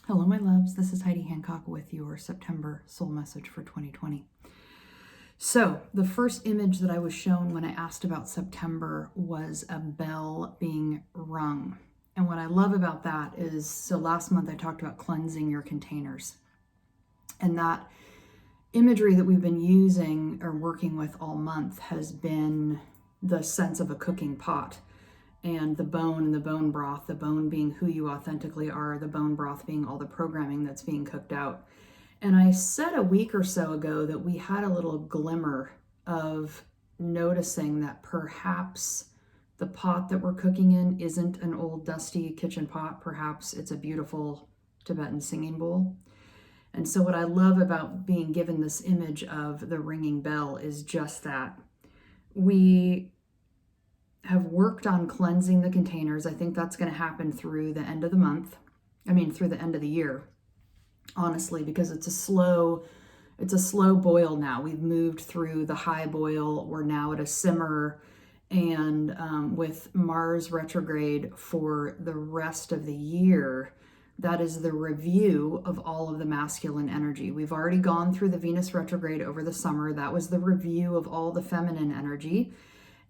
Hello, my loves. This is Heidi Hancock with your September soul message for 2020. So, the first image that I was shown when I asked about September was a bell being rung. And what I love about that is, so last month I talked about cleansing your containers. And that imagery that we've been using or working with all month has been the sense of a cooking pot. And the bone and the bone broth, the bone being who you authentically are, the bone broth being all the programming that's being cooked out. And I said a week or so ago that we had a little glimmer of noticing that perhaps the pot that we're cooking in isn't an old dusty kitchen pot. Perhaps it's a beautiful Tibetan singing bowl. And so what I love about being given this image of the ringing bell is just that. We have worked on cleansing the containers. I think that's going to happen through the end of the month. Through the end of the year, honestly, because it's a slow boil now. We've moved through the high boil. We're now at a simmer. And with Mars retrograde for the rest of the year, that is the review of all of the masculine energy. We've already gone through the Venus retrograde over the summer. That was the review of all the feminine energy.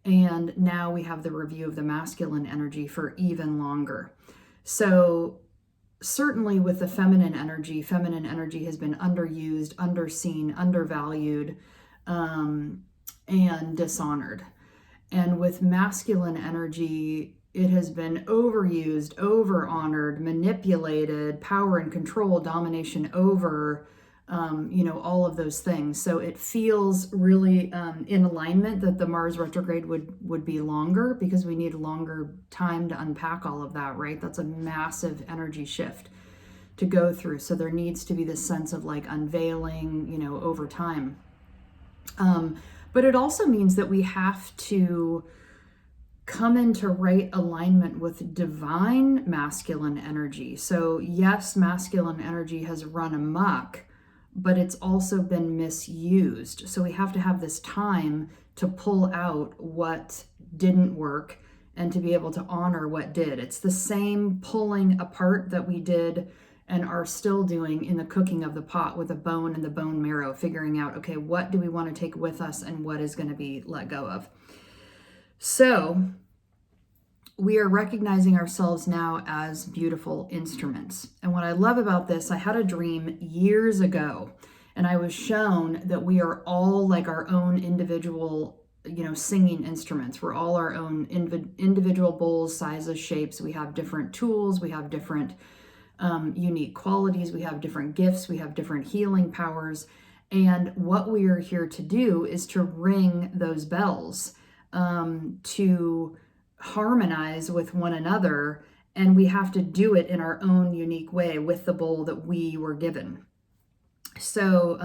And now we have the review of the masculine energy for even longer. So certainly with the feminine energy has been underused, underseen, undervalued, and dishonored. And with masculine energy, it has been overused, over-honored, manipulated, power and control, domination over, all of those things. So it feels really in alignment that the Mars retrograde would be longer, because we need a longer time to unpack all of that, right? That's a massive energy shift to go through. So there needs to be this sense of like unveiling, over time. But it also means that we have to come into right alignment with divine masculine energy. So yes, masculine energy has run amok, but it's also been misused. So we have to have this time to pull out what didn't work and to be able to honor what did. It's the same pulling apart that we did and are still doing in the cooking of the pot with the bone and the bone marrow, figuring out, okay, what do we want to take with us and what is going to be let go of? So we are recognizing ourselves now as beautiful instruments. And what I love about this, I had a dream years ago, and I was shown that we are all like our own individual, singing instruments. We're all our own individual bowls, sizes, shapes. We have different tools. We have different unique qualities. We have different gifts. We have different healing powers. And what we are here to do is to ring those bells, to harmonize with one another, and we have to do it in our own unique way with the bowl that we were given. So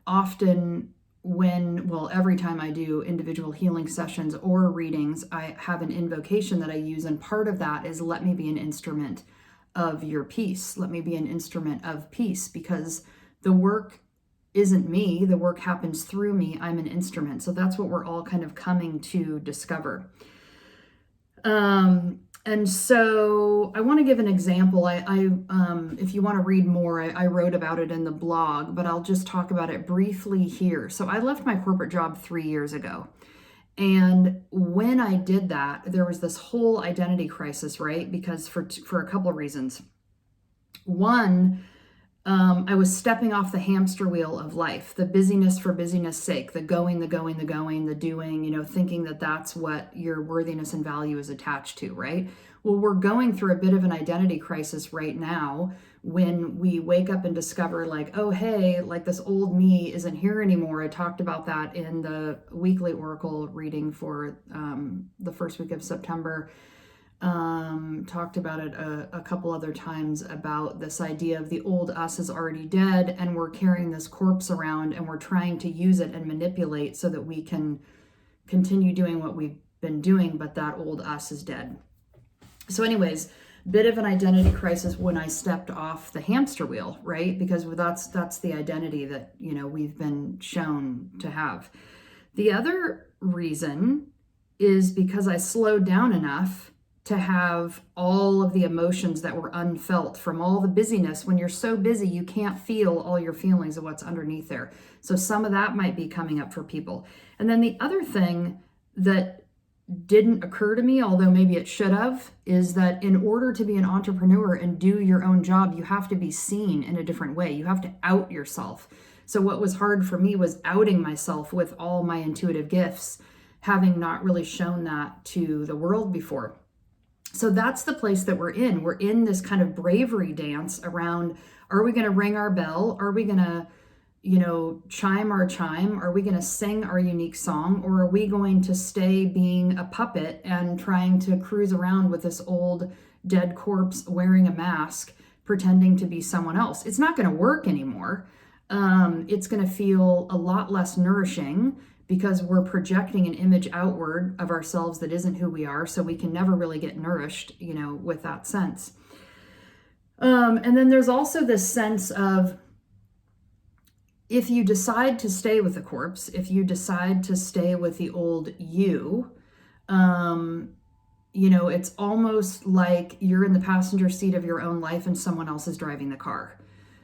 often every time I do individual healing sessions or readings, I have an invocation that I use, and part of that is let me be an instrument of your peace. Let me be an instrument of peace, because the work isn't me, the work happens through me. I'm an instrument. So that's what we're all kind of coming to discover. And so I want to give an example. If you want to read more, I wrote about it in the blog, but I'll just talk about it briefly here. So I left my corporate job 3 years ago. And when I did that, there was this whole identity crisis, right? Because for a couple of reasons. One, I was stepping off the hamster wheel of life, the busyness for busyness sake, the going, the doing, thinking that that's what your worthiness and value is attached to, right? Well, we're going through a bit of an identity crisis right now when we wake up and discover like, oh, hey, like this old me isn't here anymore. I talked about that in the weekly Oracle reading for the first week of September. Talked about it a couple other times about this idea of the old us is already dead, and we're carrying this corpse around and we're trying to use it and manipulate so that we can continue doing what we've been doing, but that old us is dead. So anyways, bit of an identity crisis when I stepped off the hamster wheel, right? Because that's the identity that, we've been shown to have. The other reason is because I slowed down enough to have all of the emotions that were unfelt from all the busyness. When you're so busy, you can't feel all your feelings of what's underneath there. So some of that might be coming up for people. And then the other thing that didn't occur to me, although maybe it should have, is that in order to be an entrepreneur and do your own job, you have to be seen in a different way. You have to out yourself. So what was hard for me was outing myself with all my intuitive gifts, having not really shown that to the world before. So that's the place that we're in. We're in this kind of bravery dance around, are we going to ring our bell? Are we going to, chime our chime? Are we going to sing our unique song? Or are we going to stay being a puppet and trying to cruise around with this old dead corpse wearing a mask, pretending to be someone else? It's not going to work anymore. It's going to feel a lot less nourishing because we're projecting an image outward of ourselves that isn't who we are. So we can never really get nourished, with that sense. And then there's also this sense of, if you decide to stay with the corpse, if you decide to stay with the old you, it's almost like you're in the passenger seat of your own life and someone else is driving the car.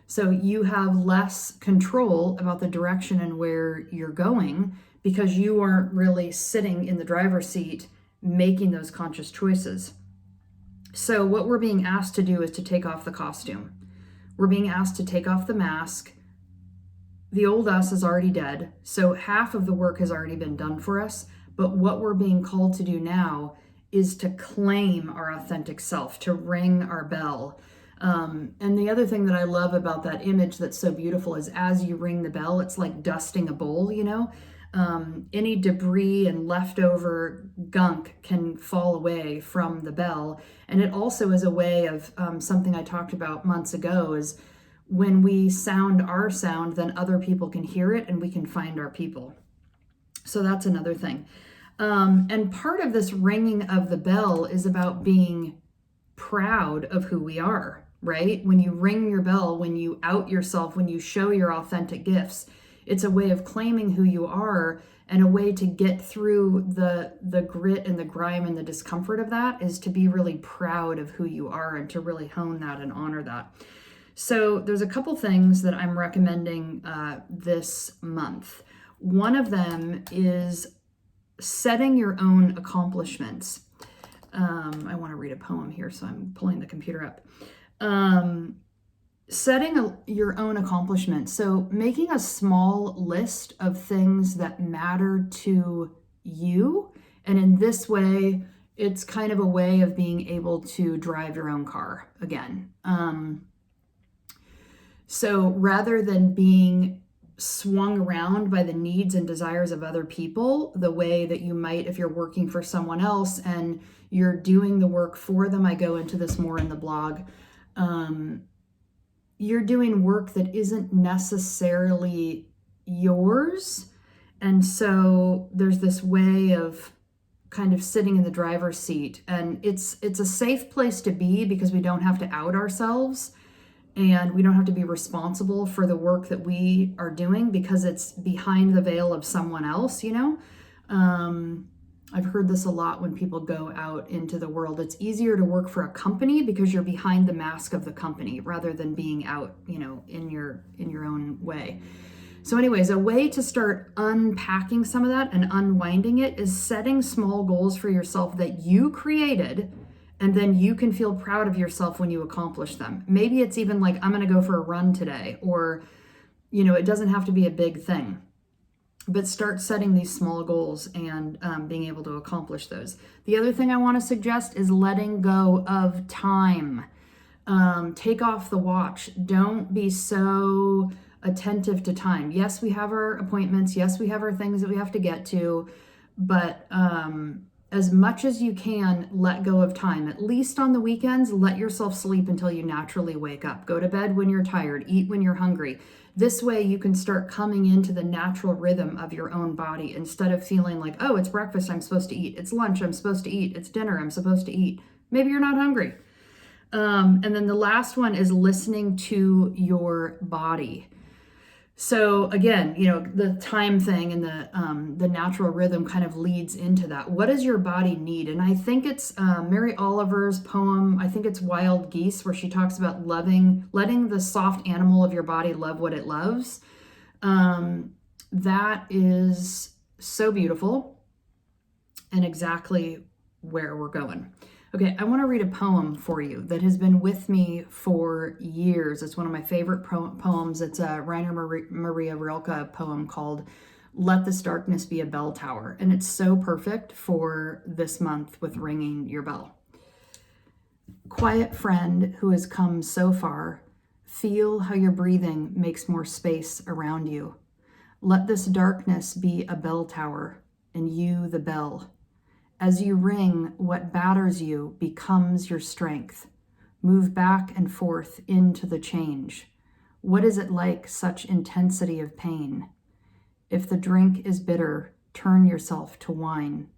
So you have less control about the direction and where you're going because you aren't really sitting in the driver's seat making those conscious choices. So what we're being asked to do is to take off the costume. We're being asked to take off the mask. The old us is already dead, so half of the work has already been done for us. But what we're being called to do now is to claim our authentic self, to ring our bell. And the other thing that I love about that image that's so beautiful is as you ring the bell, it's like dusting a bowl, any debris and leftover gunk can fall away from the bell. And it also is a way of something I talked about months ago is when we sound our sound, then other people can hear it and we can find our people. So that's another thing. And part of this ringing of the bell is about being proud of who we are, right? When you ring your bell, when you out yourself, when you show your authentic gifts, it's a way of claiming who you are, and a way to get through the grit and the grime and the discomfort of that is to be really proud of who you are and to really hone that and honor that. So there's a couple things that I'm recommending this month. One of them is setting your own accomplishments. I want to read a poem here, so I'm pulling the computer up. Setting your own accomplishments. So making a small list of things that matter to you. And in this way, it's kind of a way of being able to drive your own car again. So rather than being swung around by the needs and desires of other people, the way that you might if you're working for someone else and you're doing the work for them, I go into this more in the blog, you're doing work that isn't necessarily yours. And so there's this way of kind of sitting in the driver's seat, and it's a safe place to be because we don't have to out ourselves and we don't have to be responsible for the work that we are doing because it's behind the veil of someone else, I've heard this a lot when people go out into the world. It's easier to work for a company because you're behind the mask of the company rather than being out, in your own way. So anyways, a way to start unpacking some of that and unwinding it is setting small goals for yourself that you created, and then you can feel proud of yourself when you accomplish them. Maybe it's even like, I'm going to go for a run today, or, it doesn't have to be a big thing. But start setting these small goals and being able to accomplish those. The other thing I want to suggest is letting go of time. Take off the watch. Don't be so attentive to time. Yes, we have our appointments. Yes, we have our things that we have to get to. But as much as you can, let go of time. At least on the weekends, let yourself sleep until you naturally wake up. Go to bed when you're tired. Eat when you're hungry. This way you can start coming into the natural rhythm of your own body instead of feeling like, oh, it's breakfast, I'm supposed to eat. It's lunch, I'm supposed to eat. It's dinner, I'm supposed to eat. Maybe you're not hungry. And then the last one is listening to your body. So again, you know, the time thing and the natural rhythm kind of leads into that. What does your body need? And I think it's Mary Oliver's poem. I think it's Wild Geese, where she talks about letting the soft animal of your body love what it loves. That is so beautiful and exactly where we're going. Okay, I want to read a poem for you that has been with me for years. It's one of my favorite poems. It's a Rainer Maria Rilke poem called Let This Darkness Be a Bell Tower. And it's so perfect for this month with ringing your bell. Quiet friend who has come so far, feel how your breathing makes more space around you. Let this darkness be a bell tower, and you the bell. As you ring, what batters you becomes your strength. Move back and forth into the change. What is it like, such intensity of pain? If the drink is bitter, turn yourself to wine.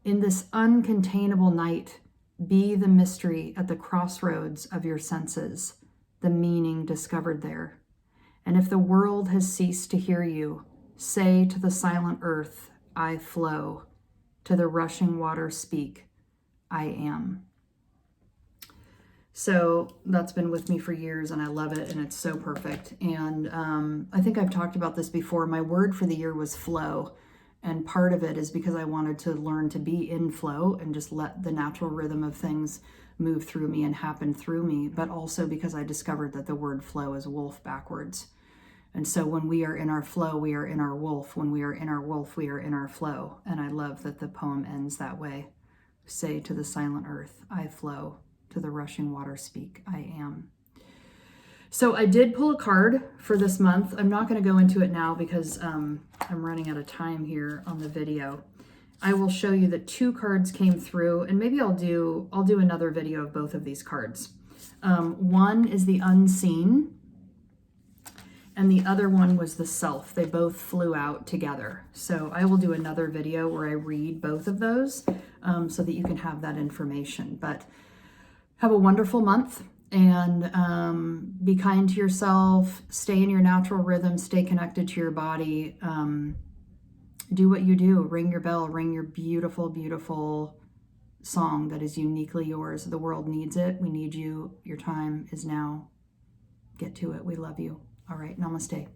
In this uncontainable night, be the mystery at the crossroads of your senses, the meaning discovered there. And if the world has ceased to hear you, say to the silent earth, I flow. To the rushing water speak, I am. So that's been with me for years and I love it and it's so perfect. And I think I've talked about this before. My word for the year was flow. And part of it is because I wanted to learn to be in flow and just let the natural rhythm of things move through me and happen through me. But also because I discovered that the word flow is wolf backwards. And so when we are in our flow, we are in our wolf. When we are in our wolf, we are in our flow. And I love that the poem ends that way. Say to the silent earth, I flow. To the rushing water speak, I am. So I did pull a card for this month. I'm not going to go into it now because I'm running out of time here on the video. I will show you that 2 cards came through, and maybe I'll do another video of both of these cards. One is the unseen, and the other one was the self. They both flew out together. So I will do another video where I read both of those so that you can have that information. But have a wonderful month and be kind to yourself. Stay in your natural rhythm. Stay connected to your body. Do what you do. Ring your bell. Ring your beautiful, beautiful song that is uniquely yours. The world needs it. We need you. Your time is now. Get to it. We love you. All right. Namaste.